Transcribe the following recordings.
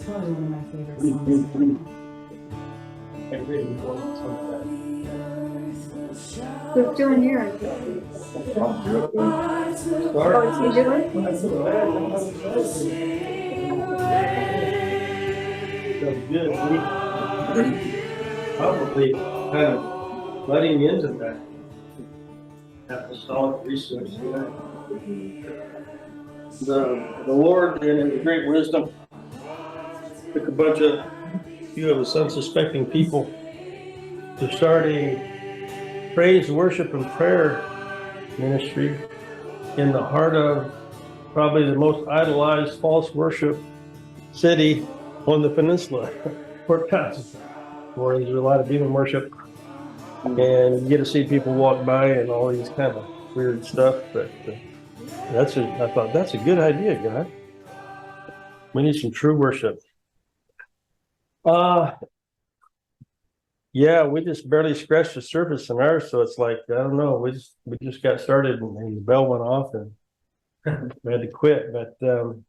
It's probably one of my favorite songs. Who's doing yours? Oh, is he doing? That's good. Probably kind of letting into that apostolic resource. The Lord, in His great wisdom, took a few of His unsuspecting people to start a praise, worship, and prayer ministry in the heart of probably the most idolized false worship city on the peninsula, Port Townsend, where there's a lot of demon worship, and you get to see people walk by and all these kind of weird stuff. But I thought that's a good idea, God. We need some true worship. Yeah, we just barely scratched the surface in ours, so it's like, I don't know, we just got started and the bell went off and we had to quit. But the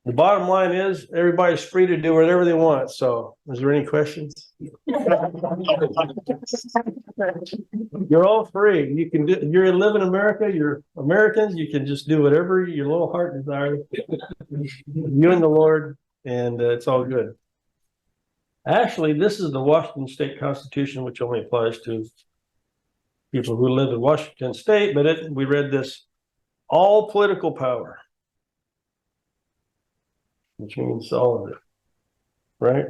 bottom line is everybody's free to do whatever they want. So is there any questions? You're all free. You can do, you live in America, you're Americans, you can just do whatever your little heart desires. You and the Lord, and it's all good. Actually, this is the Washington State Constitution, which only applies to people who live in Washington State, but we read this: all political power, which means all of it, right,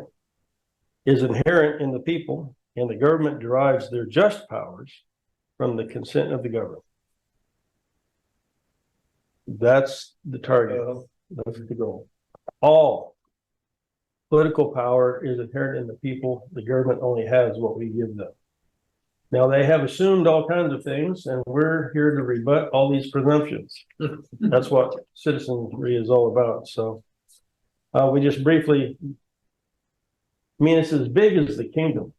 is inherent in the people, and the government derives their just powers from the consent of the government. That's the target. That's the goal. All political power is inherent in the people. The government only has what we give them. Now, they have assumed all kinds of things, and we're here to rebut all these presumptions. That's what citizenry is all about. So we just briefly, it's as big as the kingdom.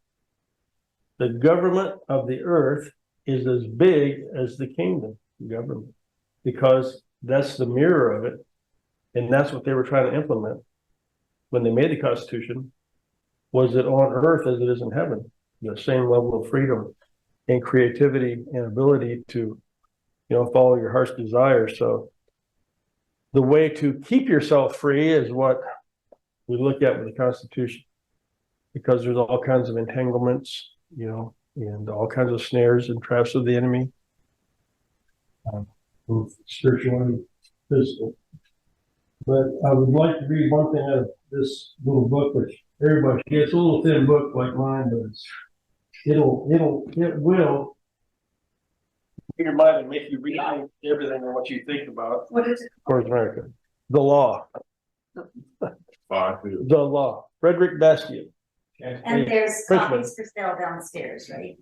The government of the earth is as big as the kingdom government, because that's the mirror of it, and that's what they were trying to implement when they made the Constitution. Was it on earth as it is in heaven? The same level of freedom and creativity and ability to, follow your heart's desire. So the way to keep yourself free is what we look at with the Constitution, because there's all kinds of entanglements, and all kinds of snares and traps of the enemy, both spiritual and physical. But I would like to read one thing out of this little book, which everybody gets. A little thin book like mine, but it will in your mind and make you rethink everything and what you think about. What is it? For America, the law. The law. Frederick Bastiat. And there's copies for sale downstairs, right?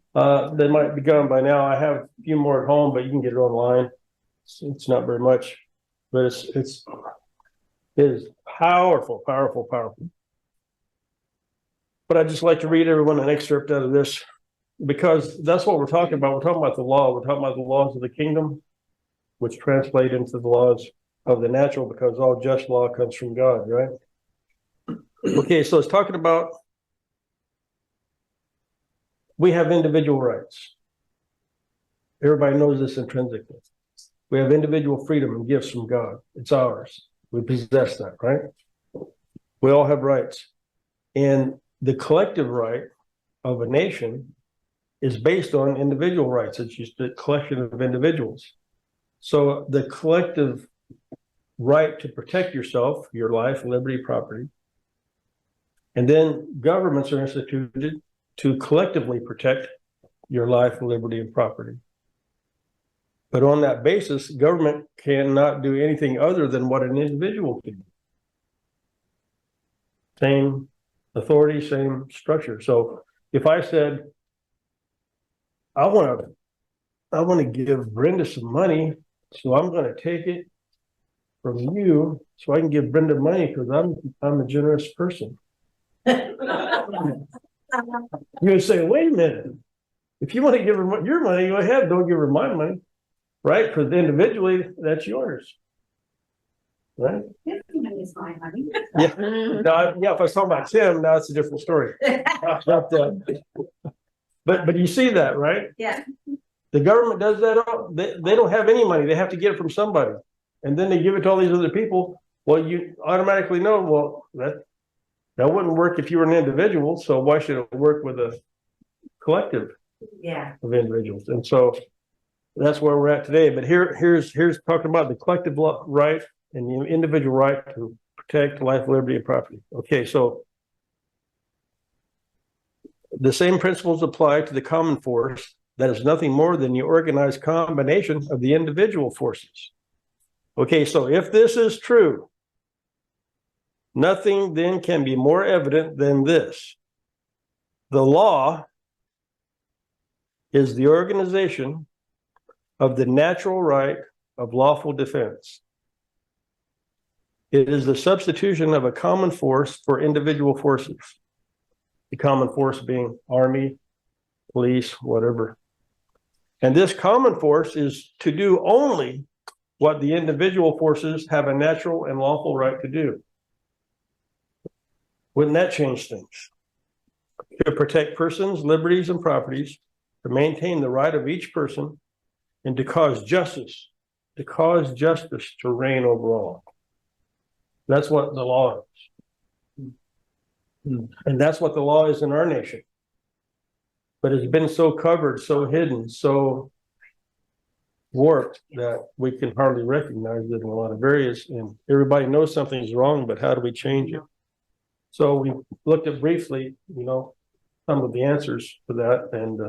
They might be gone by now. I have a few more at home, but you can get it online. It's not very much, but it is powerful, powerful, powerful. But I'd just like to read everyone an excerpt out of this, because that's what we're talking about. We're talking about the law. We're talking about the laws of the kingdom, which translate into the laws of the natural, because all just law comes from God, right? Okay, so it's talking about we have individual rights. Everybody knows this intrinsically. We have individual freedom and gifts from God. It's ours. We possess that, right? We all have rights. And the collective right of a nation is based on individual rights. It's just a collection of individuals. So the collective right to protect yourself, your life, liberty, property, and then governments are instituted to collectively protect your life, liberty, and property. But on that basis, government cannot do anything other than what an individual can do. Same authority, same structure. So if I said, I want to give Brenda some money, so I'm going to take it from you so I can give Brenda money because I'm a generous person. You would say, wait a minute. If you want to give her your money, go ahead. Don't give her my money, right? Because individually, that's yours, right? is my honey. Yeah, no, yeah, if I was talking about Tim, now it's a different story. But you see that, right? Yeah. The government does that, they don't have any money, they have to get it from somebody. And then they give it to all these other people. Well, you automatically know, well, that wouldn't work if you were an individual, so why should it work with a collective Yeah. of individuals? And so that's where we're at today. But here's talking about the collective right and the individual right to protect life, liberty, and property. Okay, so the same principles apply to the common force that is nothing more than the organized combination of the individual forces. Okay, so if this is true, nothing then can be more evident than this. The law is the organization of the natural right of lawful defense. It is the substitution of a common force for individual forces. The common force being army, police, whatever. And this common force is to do only what the individual forces have a natural and lawful right to do. Wouldn't that change things? To protect persons, liberties, and properties, to maintain the right of each person, and to cause justice to reign over all. That's what the law is. And that's what the law is in our nation. But it's been so covered, so hidden, so warped that we can hardly recognize it in a lot of areas. And everybody knows something's wrong, but how do we change it? So we looked at briefly, some of the answers for that, and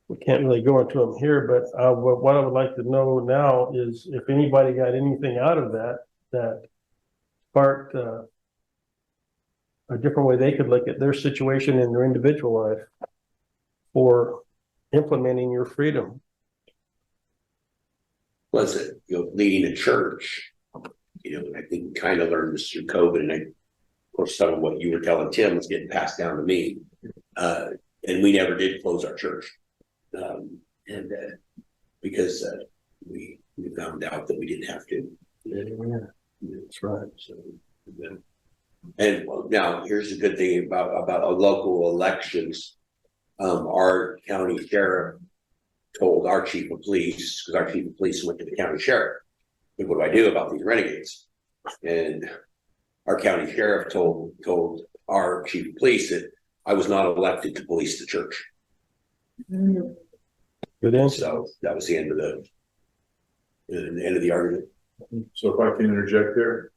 we can't really go into them here, but what I would like to know now is if anybody got anything out of that sparked a different way they could look at their situation in their individual life for implementing your freedom. Was it, leading a church, I think kind of learned this through COVID, and of course, some of what you were telling Tim was getting passed down to me. And we never did close our church. Because we found out that we didn't have to. Yeah, that's right. So, and now here's a good thing about local elections. Our county sheriff told our chief of police, because our chief of police went to the county sheriff, what do I do about these renegades? And our county sheriff told our chief of police that I was not elected to police the church. Good answer. So that was the end of the argument. So if I can interject there,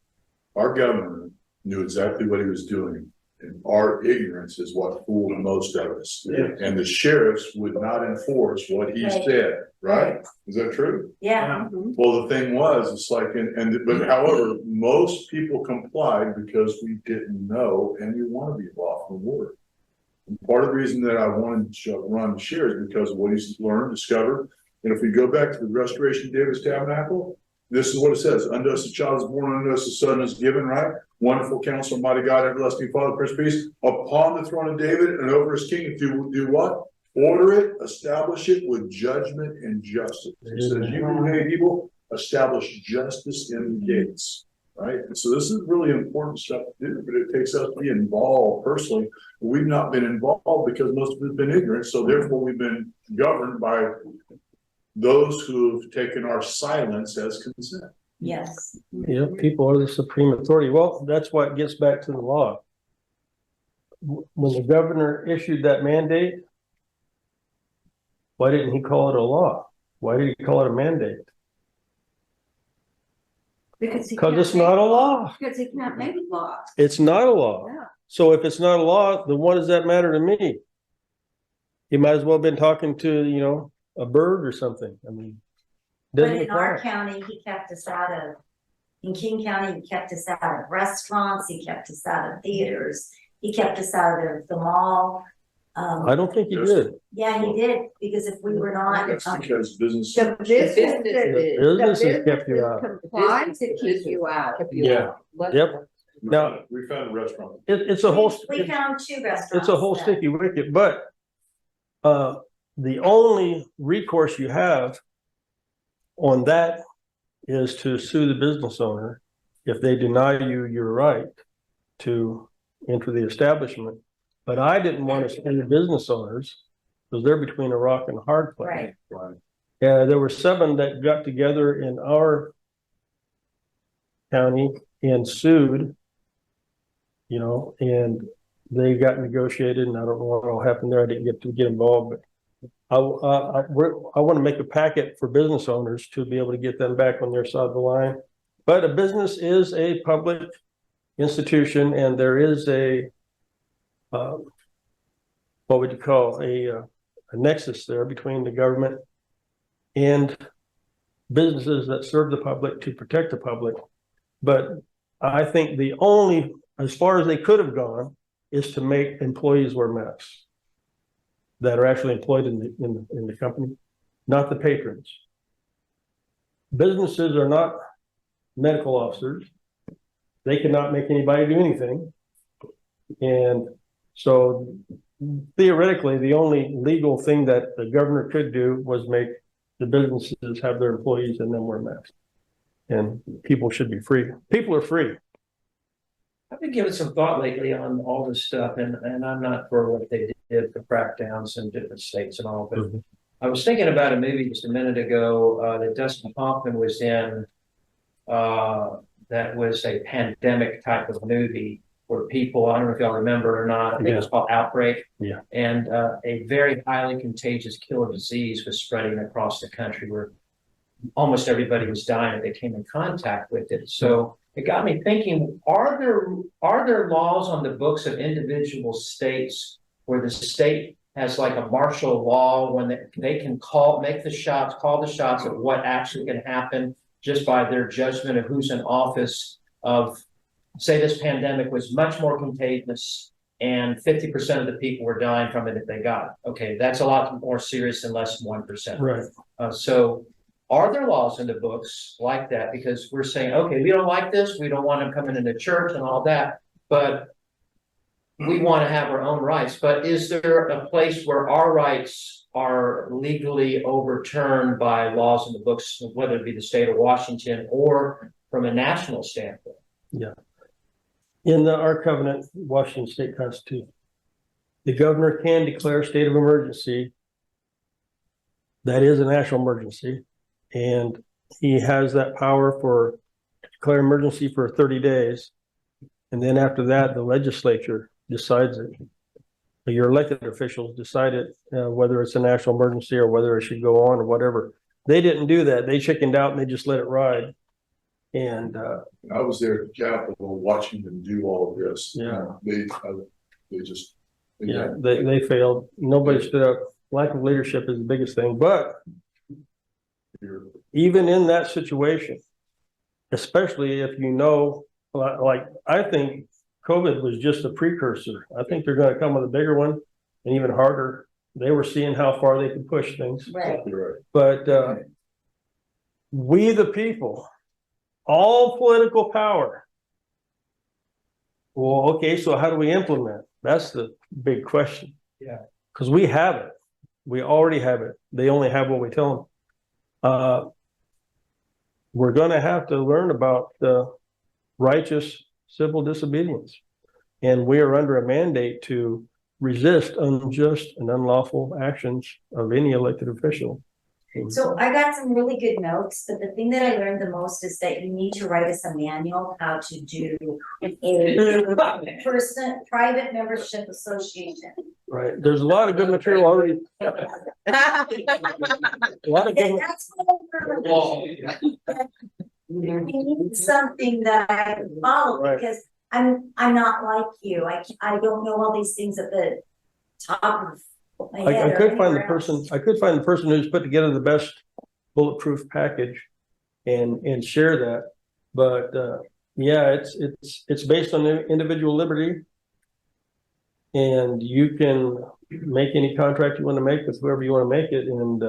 our governor knew exactly what he was doing, and our ignorance is what fooled most of us. Yeah. And the sheriffs would not enforce what he said, right? Is that true? Yeah. Well, the thing was, it's like, but however, most people complied because we didn't know, and we want to be lawful word. And part of the reason that I wanted to run the share is because of what he's learned, discovered. And if we go back to the restoration of David's tabernacle, this is what it says: unto us a child is born, unto us a son is given, right? Wonderful Counselor, mighty God, everlasting Father, Prince of Peace, upon the throne of David and over his kingdom, do what? Order it, establish it with judgment and justice. It says, you who hate evil, establish justice in the gates, right? And so this is really important stuff to do, but it takes us to be involved personally. We've not been involved because most of us have been ignorant, so therefore we've been governed by those who have taken our silence as consent. Yes. Yeah, people are the supreme authority. Well, that's why it gets back to the law. When the governor issued that mandate, why didn't he call it a law? Why did he call it a mandate? Because It's not a law. Because he can't make law. It's not a law. Yeah. So if it's not a law, then what does that matter to me? He might as well have been talking to, a bird or something. I mean, But doesn't in our apply. county, he kept us out of, in King County, he kept us out of restaurants, he kept us out of theaters, he kept us out of the mall. I don't think he did. Yeah, he did, because if we were not. That's because business. The businesses Businesses kept you out. complied to keep you out. Yeah. Yep. Now- We found a restaurant. It's a whole. We found two restaurants. It's a whole that- sticky wicket, but the only recourse you have on that is to sue the business owner if they deny you your right to enter the establishment. But I didn't want to scare the business owners because they're between a rock and a hard place. Right. Yeah, there were 7 that got together in our county and sued, you know, and they got negotiated, and I don't know what all happened there. I didn't get to get involved, but I want to make a packet for business owners to be able to get them back on their side of the line. But a business is a public institution, and there is a what would you call a nexus there between the government and businesses that serve the public to protect the public. But I think the only, as far as they could have gone, is to make employees wear masks that are actually employed in the company, not the patrons. Businesses are not medical officers. They cannot make anybody do anything. And so theoretically, the only legal thing that the governor could do was make the businesses have their employees and then wear masks. And people should be free. People are free. I've been giving some thought lately on all this stuff, and I'm not for what they did for crackdowns in different states and all, but I was thinking about a movie just a minute ago that Dustin Hoffman was in, that was a pandemic type of movie where people, I don't know if y'all remember or not, I think it was called Outbreak. Yeah. And a very highly contagious killer disease was spreading across the country where almost everybody was dying if they came in contact with it. So it got me thinking, are there laws on the books of individual states where the state has like a martial law when they can call the shots of what actually can happen just by their judgment of who's in office, of say this pandemic was much more contagious and 50% of the people were dying from it if they got it. Okay, that's a lot more serious than less than 1%. Right. So are there laws in the books like that? Because we're saying, okay, we don't like this, we don't want them coming into church and all that, but we want to have our own rights. But is there a place where our rights are legally overturned by laws in the books, whether it be the state of Washington or from a national standpoint? Yeah. In our covenant, Washington State Constitution, the governor can declare a state of emergency. That is a national emergency. And he has that power to declare emergency for 30 days. And then after that, the legislature decides it. Your elected officials decide it, whether it's a national emergency or whether it should go on or whatever. They didn't do that. They chickened out and they just let it ride. And I was there at the Capitol watching them do all of this. Yeah. They just. They failed. Nobody stood up. Lack of leadership is the biggest thing. But even in that situation, especially if you know, like I think COVID was just a precursor. I think they're going to come with a bigger one and even harder. They were seeing how far they could push things. Right. But we the people, all political power. Well, okay, so how do we implement? That's the big question. Yeah. Because we have it. We already have it. They only have what we tell them. We're going to have to learn about righteous civil disobedience. And we are under a mandate to resist unjust and unlawful actions of any elected official. So I got some really good notes, but the thing that I learned the most is that you need to write us a manual how to do a private membership association. Right. There's a lot of good material already. A lot of good. That's what we need something that I follow, Right. because I'm not like you. I don't know all these things at the top of my head. I could find the person who's put together the best bulletproof package and share that. But yeah, it's based on individual liberty. And you can make any contract you want to make with whoever you want to make it. And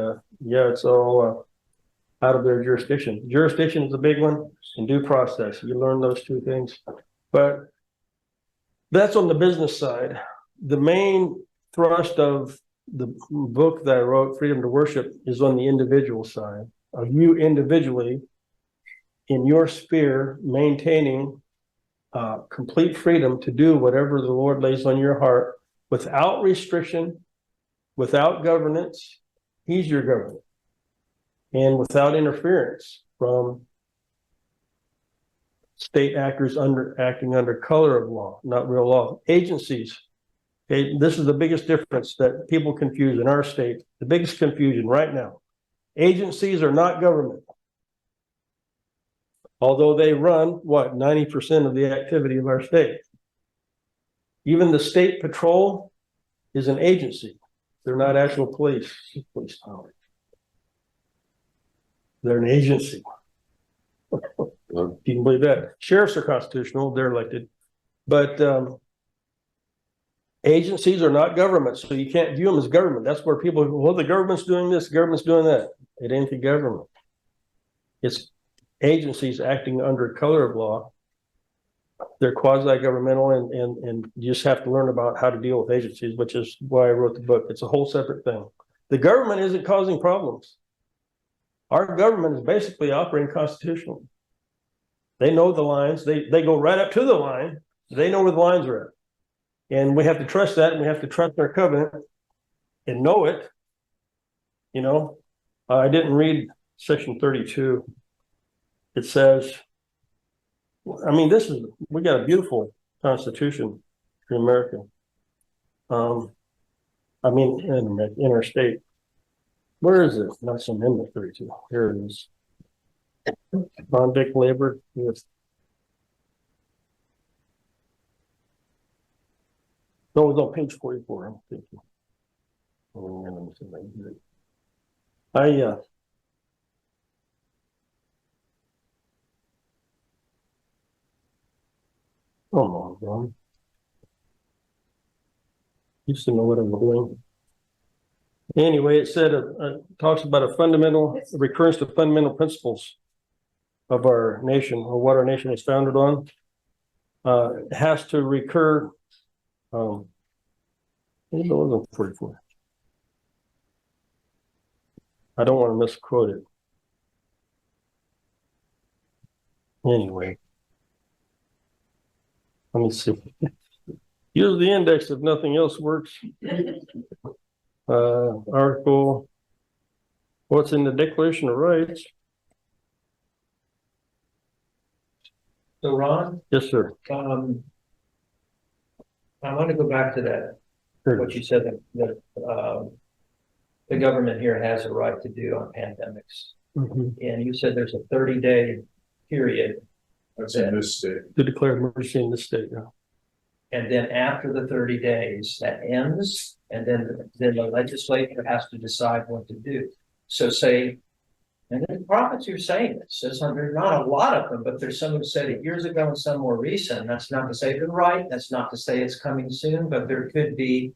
yeah, it's all out of their jurisdiction. Jurisdiction is a big one, and due process. You learn those two things. But that's on the business side. The main thrust of the book that I wrote, Freedom to Worship, is on the individual side of you individually in your sphere, maintaining complete freedom to do whatever the Lord lays on your heart without restriction, without governance. He's your government. And without interference from state actors acting under color of law, not real law. Agencies. Okay, this is the biggest difference that people confuse in our state. The biggest confusion right now. Agencies are not government. Although they run, what, 90% of the activity of our state. Even the state patrol is an agency. They're not actual police power. They're an agency. You can believe that. Sheriffs are constitutional, they're elected. But agencies are not government, so you can't view them as government. That's where people go, well, the government's doing this, the government's doing that. It ain't the government. It's agencies acting under color of law. They're quasi-governmental, and you just have to learn about how to deal with agencies, which is why I wrote the book. It's a whole separate thing. The government isn't causing problems. Our government is basically operating constitutionally. They know the lines. They go right up to the line. They know where the lines are at. And we have to trust that, and we have to trust our covenant and know it. You know, I didn't read section 32. It says, I mean, we got a beautiful constitution in America. I mean, in our state. Where is it? That's amendment 32. Here it is. Convict labor. Yes. No, it's on page 44. I'm thinking. Oh my God. Used to know what I'm doing. Anyway, it said, talks about a recurrence to fundamental principles of our nation, or what our nation is founded on. It has to recur. Maybe it wasn't 44. I don't want to misquote it. Anyway, let me see. Use the index if nothing else works. Article, what's in the Declaration of Rights? So Ron, Yes, sir. I want to go back to that, what you said, that the government here has a right to do on pandemics. Mm-hmm. And you said there's a 30-day period. That's in this state. To declare emergency in this state, yeah. And then after the 30 days, that ends, and then the legislature has to decide what to do. So say, and the prophets who are saying this, there's not a lot of them, but there's some who said it years ago and some more recent. That's not to say they're right. That's not to say it's coming soon, but there could be,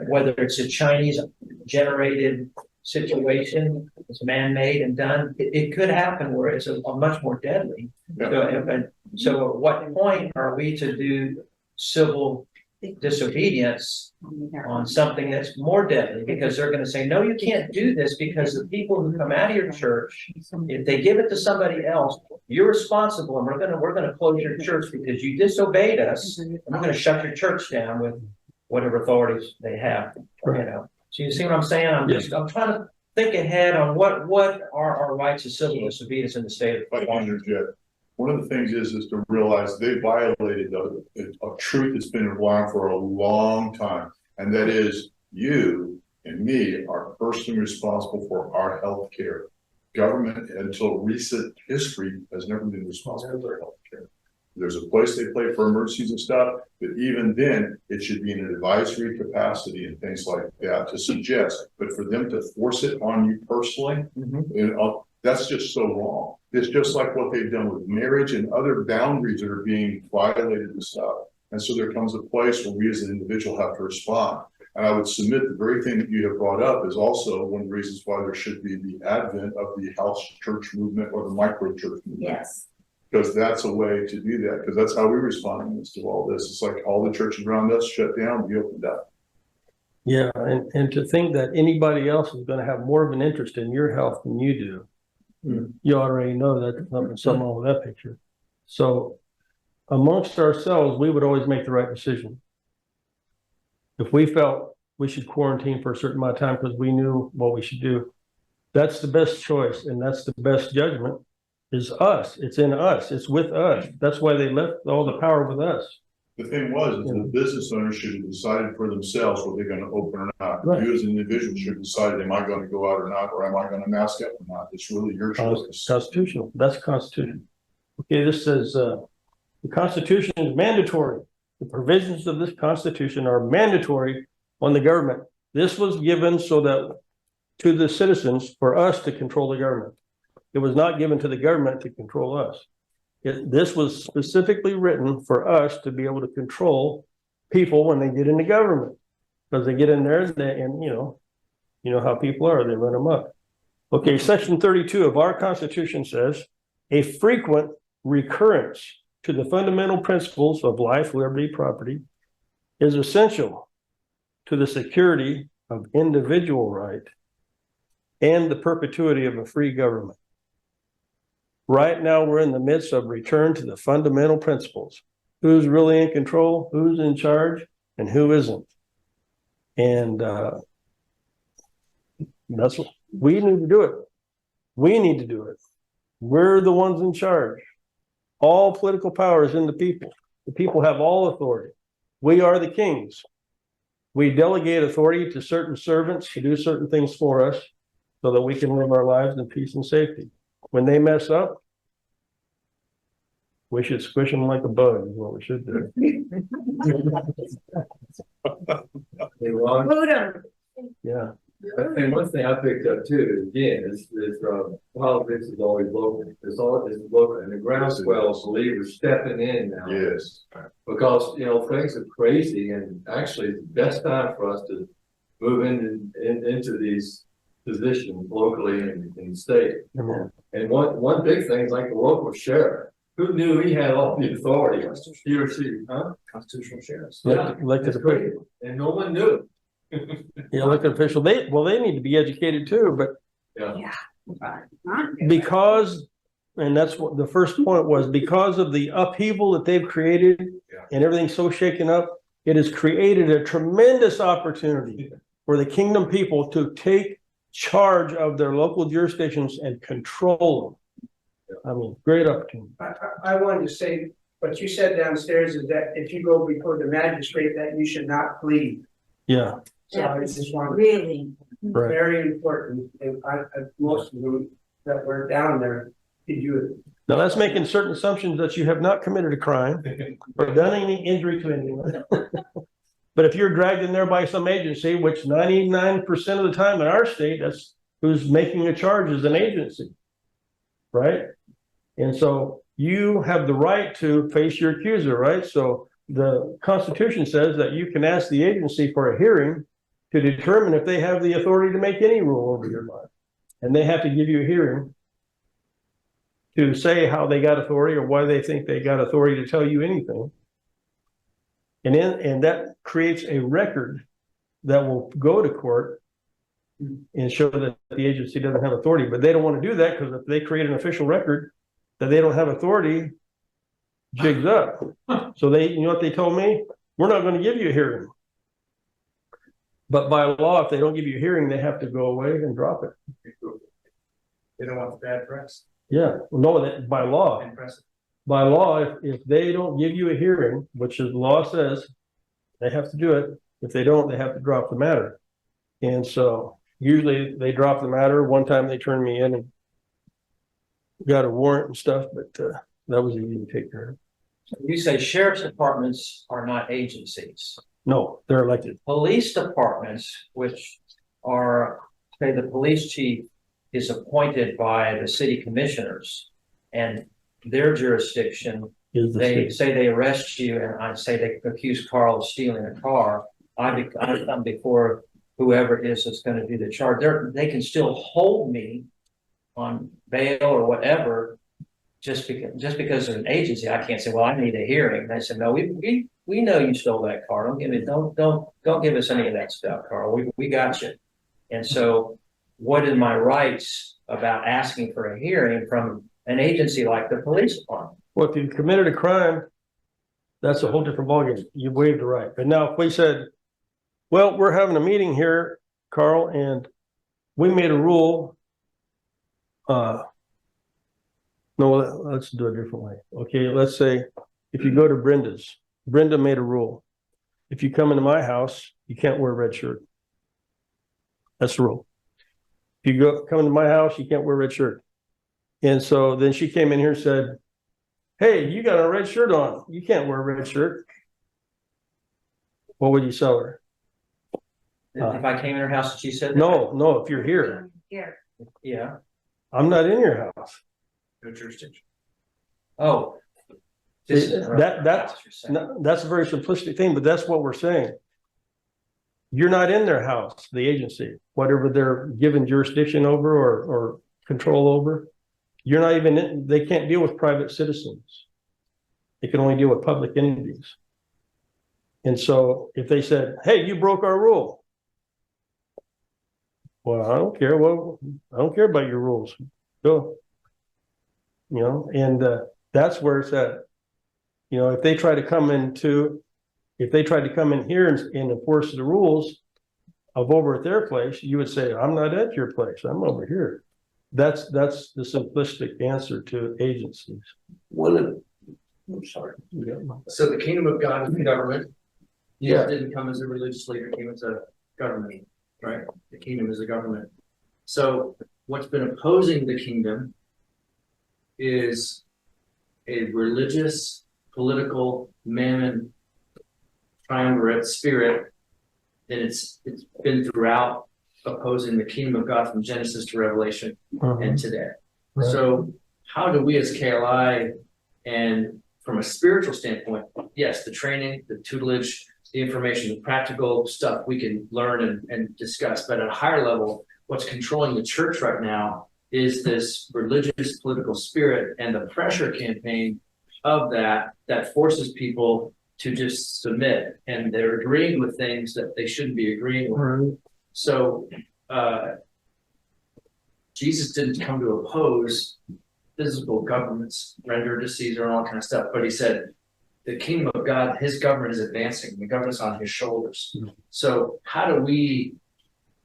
whether it's a Chinese generated situation, it's man-made and done, it could happen where it's a much more deadly. Yeah. So at what point are we to do civil disobedience on something that's more deadly? Because they're going to say, no, you can't do this, because the people who come out of your church, if they give it to somebody else, you're responsible, and we're going to close your church because you disobeyed us, and we're going to shut your church down with whatever authorities they have. You know, so you see what I'm saying? I'm trying to think ahead on what are our rights of civil disobedience in the state of California. One of the things is to realize they violated a truth that's been around for a long time. And that is, you and me are personally responsible for our health care. Government, until recent history, has never been responsible for their health care. There's a place they play for emergencies and stuff, but even then, it should be in an advisory capacity and things like that to suggest. But for them to force it on you personally, that's just so wrong. It's just like what they've done with marriage and other boundaries that are being violated and stuff. And so there comes a place where we as an individual have to respond. And I would submit the very thing that you have brought up is also one of the reasons why there should be the advent of the house church movement or the micro church movement. Yes. Because that's a way to do that, because that's how we respond to all this. It's like all the churches around us shut down, we opened up. Yeah, and to think that anybody else is going to have more of an interest in your health than you do You already know that there's something wrong with that picture. So amongst ourselves, we would always make the right decision. If we felt we should quarantine for a certain amount of time because we knew what we should do, that's the best choice and that's the best judgment is us. It's in us. It's with us. That's why they left all the power with us. The thing was, is the business owners should have decided for themselves whether they're gonna open or not. Right. You as an individual should decide, am I gonna go out or not, or am I gonna mask up or not? It's really your choice. Constitutional. That's constitutional. Okay, this says, the Constitution is mandatory. The provisions of this Constitution are mandatory on the government. This was given so that to the citizens for us to control the government. It was not given to the government to control us. This was specifically written for us to be able to control people when they get into government. Because they get in there and you know how people are, they run them up. Okay, section 32 of our Constitution says, a frequent recurrence to the fundamental principles of life, liberty, property is essential to the security of individual right and the perpetuity of a free government. Right now, we're in the midst of return to the fundamental principles. Who's really in control, who's in charge, and who isn't. And that's what we need to do it. We need to do it. We're the ones in charge. All political power is in the people. The people have all authority. We are the kings. We delegate authority to certain servants to do certain things for us so that we can live our lives in peace and safety. When they mess up, we should squish them like a bug is what we should do. Boot 'em. Yeah. And one thing I picked up too, again, is politics is always local. It's always local, and the groundswell believers stepping in now. Yes. Because, things are crazy, and actually it's the best time for us to move into these positions locally and in the state. And one big thing is like the local sheriff. Who knew he had all the authority? He or she, huh? Constitutional sheriffs. Elected That's crazy. official. And no one knew. The elected official, they need to be educated too, but because, and that's what the first point was, because of the upheaval that they've created and everything's so shaken up, it has created a tremendous opportunity for the kingdom people to take charge of their local jurisdictions and control them. I mean, great opportunity. I wanted to say, what you said downstairs is that if you go before the magistrate, that you should not plead. Yeah, So I just wanted, Really, right. very important, and most of them that were down there, did you? Now that's making certain assumptions that you have not committed a crime or done any injury to anyone. But if you're dragged in there by some agency, which 99% of the time in our state, that's who's making a charge is an agency, right? And so you have the right to face your accuser, right? So the Constitution says that you can ask the agency for a hearing to determine if they have the authority to make any rule over your life. And they have to give you a hearing to say how they got authority or why they think they got authority to tell you anything. And that creates a record that will go to court and show that the agency doesn't have authority. But they don't want to do that because if they create an official record that they don't have authority, jigs up. So you know what they told me? We're not going to give you a hearing. But by law, if they don't give you a hearing, they have to go away and drop it. They don't want the bad press. Yeah, no, that by law. And press. By law, if they don't give you a hearing, which is the law says, they have to do it. If they don't, they have to drop the matter. And so usually they drop the matter. One time they turned me in and got a warrant and stuff, but that was easy to take care of. You say sheriff's departments are not agencies. No, they're elected. Police departments, which are, say, the police chief is appointed by the city commissioners, and their jurisdiction, Is the they state. say they arrest you, and I say they accuse Carl of stealing a car. I come before whoever it is that's going to do the charge. They can still hold me on bail or whatever, just because they're an agency. I can't say, well, I need a hearing. They said, no, we know you stole that car. Don't give us any of that stuff, Carl. We got you. And so what are my rights about asking for a hearing from an agency like the police department? Well, if you committed a crime, that's a whole different ballgame. You waived the right. But now if we said, well, we're having a meeting here, Carl, and we made a rule. No, let's do it a different way. Okay, let's say if you go to Brenda's, Brenda made a rule. If you come into my house, you can't wear a red shirt. That's the rule. If you come into my house, you can't wear a red shirt. And so then she came in here and said, hey, you got a red shirt on. You can't wear a red shirt. What would you sell her? If I came in her house and she said that? No, if you're here, Here. Yeah, I'm not in your house. no jurisdiction. Oh. This is- That's what you're saying. No, that's a very simplistic thing, but that's what we're saying. You're not in their house, the agency, whatever they're given jurisdiction over or control over. You're not even in, they can't deal with private citizens. They can only deal with public entities. And so if they said, hey, you broke our rule. Well, I don't care. Well, I don't care about your rules. Go. You know, and that's where it's at. You know, if they try to come in here and enforce the rules of over at their place, you would say, I'm not at your place, I'm over here. That's the simplistic answer to agencies. I'm sorry. Yeah. So the kingdom of God is the government. Yeah. Jesus didn't come as a religious leader, he came as a government, right? The kingdom is a government. So what's been opposing the kingdom is a religious, political, mammon triumvirate spirit. And it's been throughout opposing the kingdom of God from Genesis to Revelation and today. Right. So how do we as KLI, and from a spiritual standpoint, yes, the training, the tutelage, the information, the practical stuff we can learn and discuss, but at a higher level, what's controlling the church right now is this religious political spirit and the pressure campaign of that forces people to just submit, and they're agreeing with things that they shouldn't be agreeing with. Right. So Jesus didn't come to oppose physical governments rendered to Caesar and all kind of stuff, but he said the kingdom of God, his government is advancing, the government's on his shoulders. So how do we,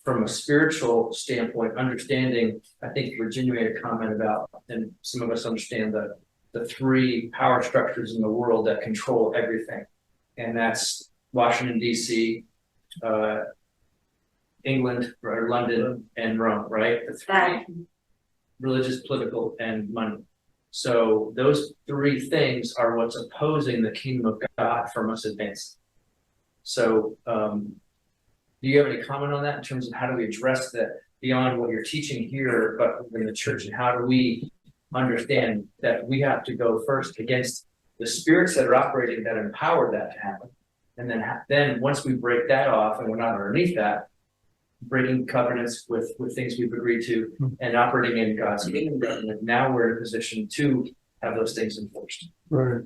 from a spiritual standpoint, understanding, I think Virginia made a comment about, and some of us understand the three power structures in the world that control everything. And that's Washington, D.C., England, or London, and Rome, right? The three, religious, political, and money. So those three things are what's opposing the kingdom of God from us advancing. So do you have any comment on that in terms of how do we address that beyond what you're teaching here, but in the church, and how do we understand that we have to go first against the spirits that are operating that empower that to happen, and then once we break that off and we're not underneath that, breaking covenants with things we've agreed to and operating in God's kingdom government, now we're in a position to have those things enforced. Right.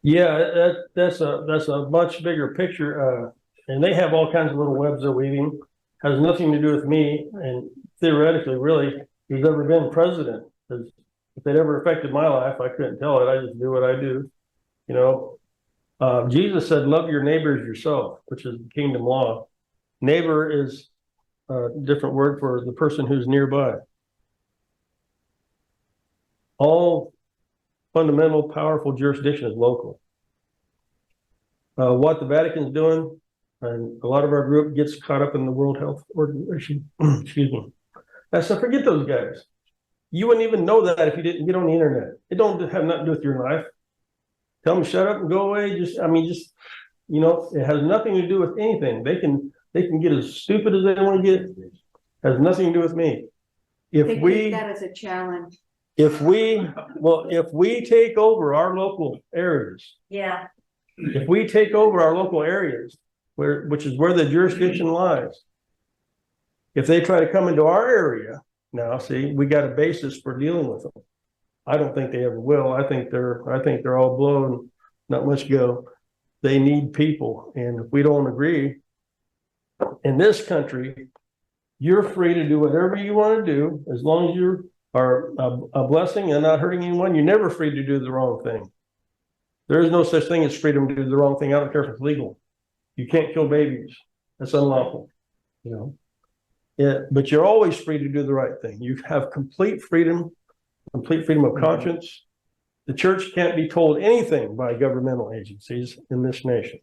Yeah, that's a much bigger picture. And they have all kinds of little webs they're weaving. Has nothing to do with me, and theoretically, really, who's ever been president. Because if it ever affected my life, I couldn't tell it. I just do what I do. You know, Jesus said, "Love your neighbor as yourself," which is the kingdom law. Neighbor is a different word for the person who's nearby. All fundamental, powerful jurisdiction is local. What the Vatican's doing, and a lot of our group gets caught up in the World Health Organization. Excuse me. I said, forget those guys. You wouldn't even know that if you didn't get on the internet. It don't have nothing to do with your life. Tell them shut up and go away. Just you know, it has nothing to do with anything. They can get as stupid as they want to get. It has nothing to do with me. If They we take that as a challenge. if we take over our local areas, Yeah, if we take over our local areas, which is where the jurisdiction lies, if they try to come into our area, now see, we got a basis for dealing with them. I don't think they ever will. I think they're all blown, not much go. They need people, and if we don't agree in this country, you're free to do whatever you want to do, as long as you are a blessing and not hurting anyone. You're never free to do the wrong thing. There is no such thing as freedom to do the wrong thing. I don't care if it's legal. You can't kill babies. That's unlawful, you know. Yeah, but you're always free to do the right thing. You have complete freedom of conscience. The church can't be told anything by governmental agencies in this nation.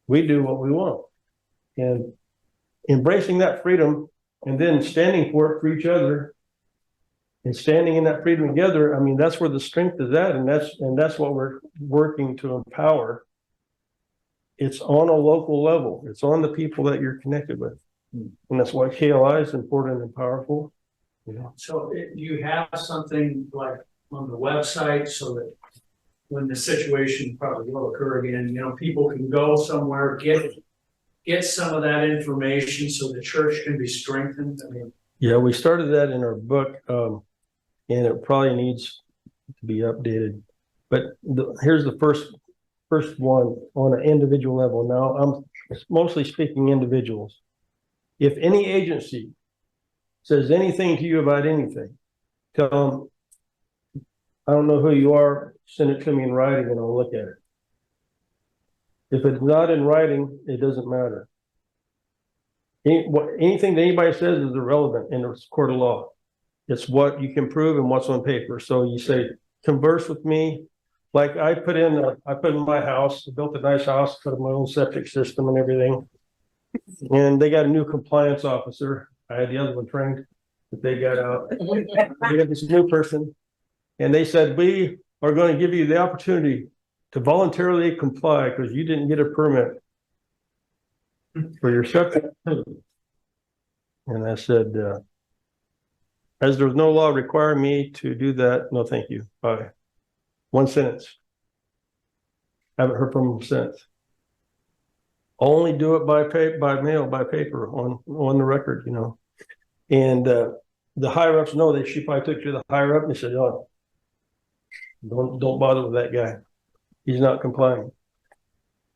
We do what we want. And embracing that freedom and then standing for it for each other and standing in that freedom together, I mean, that's where the strength is at, and that's what we're working to empower. It's on a local level. It's on the people that you're connected with. And that's why KLI is important and powerful. You know? So you have something like on the website so that when the situation probably will occur again, you know, people can go somewhere, get some of that information so the church can be strengthened. I mean, yeah, we started that in our book, and it probably needs to be updated. But here's the first one on an individual level. Now, I'm mostly speaking individuals. If any agency says anything to you about anything, tell them, I don't know who you are, send it to me in writing and I'll look at it. If it's not in writing, it doesn't matter. Anything that anybody says is irrelevant in a court of law. It's what you can prove and what's on paper. So you say, converse with me. Like I put in my house, built a nice house, put in my own septic system and everything. And they got a new compliance officer. I had the other one trained, but they got out. They got this new person. And they said, we are going to give you the opportunity to voluntarily comply because you didn't get a permit for your septic. And I said, as there's no law requiring me to do that, no, thank you. Bye. One sentence. Haven't heard from them since. Only do it by mail, by paper, on the record, you know. And the higher ups know that she probably took to the higher up and they said, oh, don't bother with that guy. He's not complying.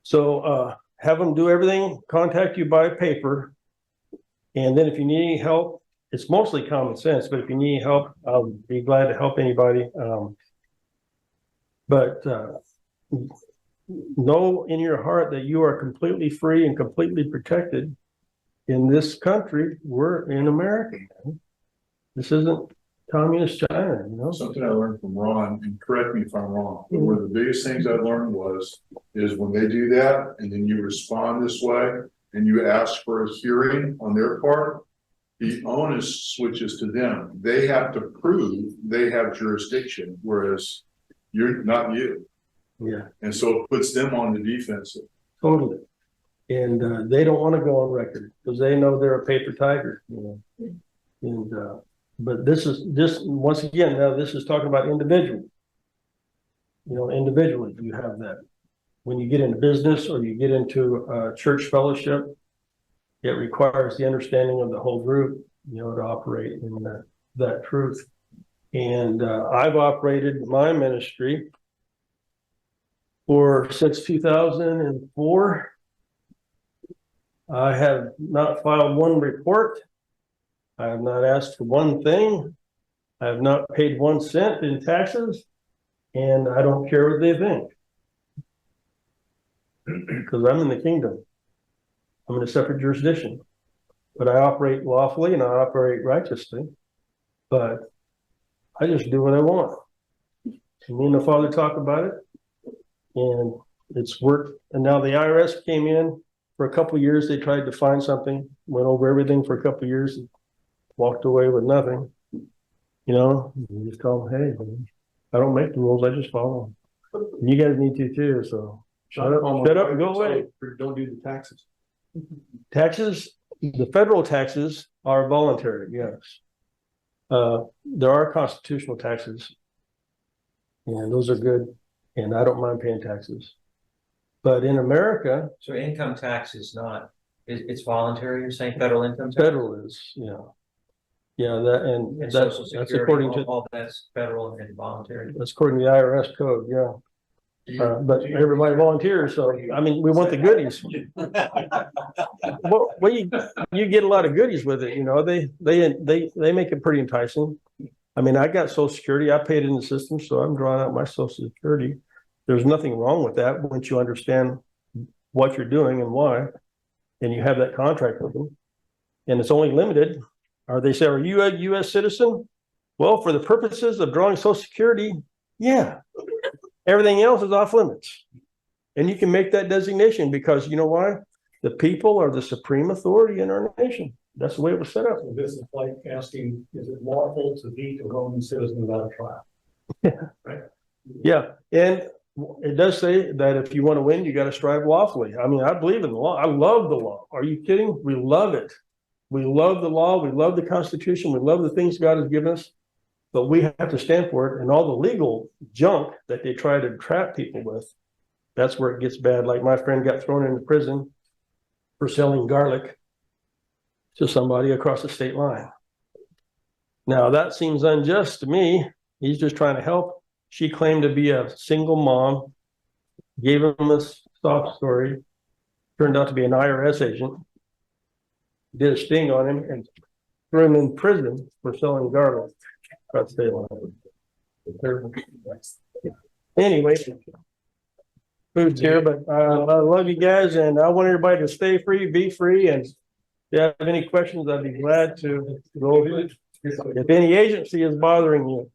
So have them do everything, contact you by paper. And then if you need any help, it's mostly common sense, but if you need help, I'll be glad to help anybody. But know in your heart that you are completely free and completely protected in this country. We're in America, man. This isn't communist China, you know. Something I learned from Ron, and correct me if I'm wrong, but one of the biggest things I learned is when they do that and then you respond this way and you ask for a hearing on their part, the onus switches to them. They have to prove they have jurisdiction, whereas you're not you. Yeah. And so it puts them on the defensive. Totally. And they don't want to go on record because they know they're a paper tiger, you know. And but this once again, now this is talking about individual. You know, individually you have that. When you get into business or you get into church fellowship, it requires the understanding of the whole group, you know, to operate in that truth. And I've operated my ministry since 2004. I have not filed one report. I have not asked for one thing. I have not paid 1 cent in taxes, and I don't care what they think. Because I'm in the kingdom. I'm in a separate jurisdiction. But I operate lawfully and I operate righteously. But I just do what I want. And me and the Father talk about it. And it's worked. And now the IRS came in for a couple of years. They tried to find something, went over everything for a couple of years, and walked away with nothing. You know, you just tell them, hey, I don't make the rules, I just follow them. And you guys need to too, so shut up and go away. Don't do the taxes. Taxes, the federal taxes are voluntary, yes. There are constitutional taxes, and those are good, and I don't mind paying taxes. But in America, So income tax is not, it's voluntary, you're saying federal income tax? federal is, yeah. Yeah, And that's Social Security, according to all that's federal and voluntary. that's according to the IRS code, yeah. But everybody volunteers, so, I mean, we want the goodies. Well, you get a lot of goodies with it, you know, they make it pretty enticing. I mean, I got Social Security, I paid in the system, so I'm drawing out my Social Security. There's nothing wrong with that once you understand what you're doing and why, and you have that contract with them. And it's only limited. Or they say, are you a US citizen? Well, for the purposes of drawing Social Security, yeah. Everything else is off limits. And you can make that designation because you know why? The people are the supreme authority in our nation. That's the way it was set up. This is like asking, is it lawful to beat a Roman citizen without a trial? Yeah, and it does say that if you want to win, you got to strive lawfully. I mean, I believe in the law. I love the law. Are you kidding? We love it. We love the law. We love the Constitution. We love the things God has given us. But we have to stand for it, and all the legal junk that they try to trap people with, that's where it gets bad. Like my friend got thrown into prison for selling garlic to somebody across the state line. Now that seems unjust to me. He's just trying to help. She claimed to be a single mom, gave him a sob story, turned out to be an IRS agent, did a sting on him and threw him in prison for selling garlic. Anyway, food's here, but I love you guys, and I want everybody to stay free, be free, and if you have any questions, I'd be glad to go over it. If any agency is bothering you.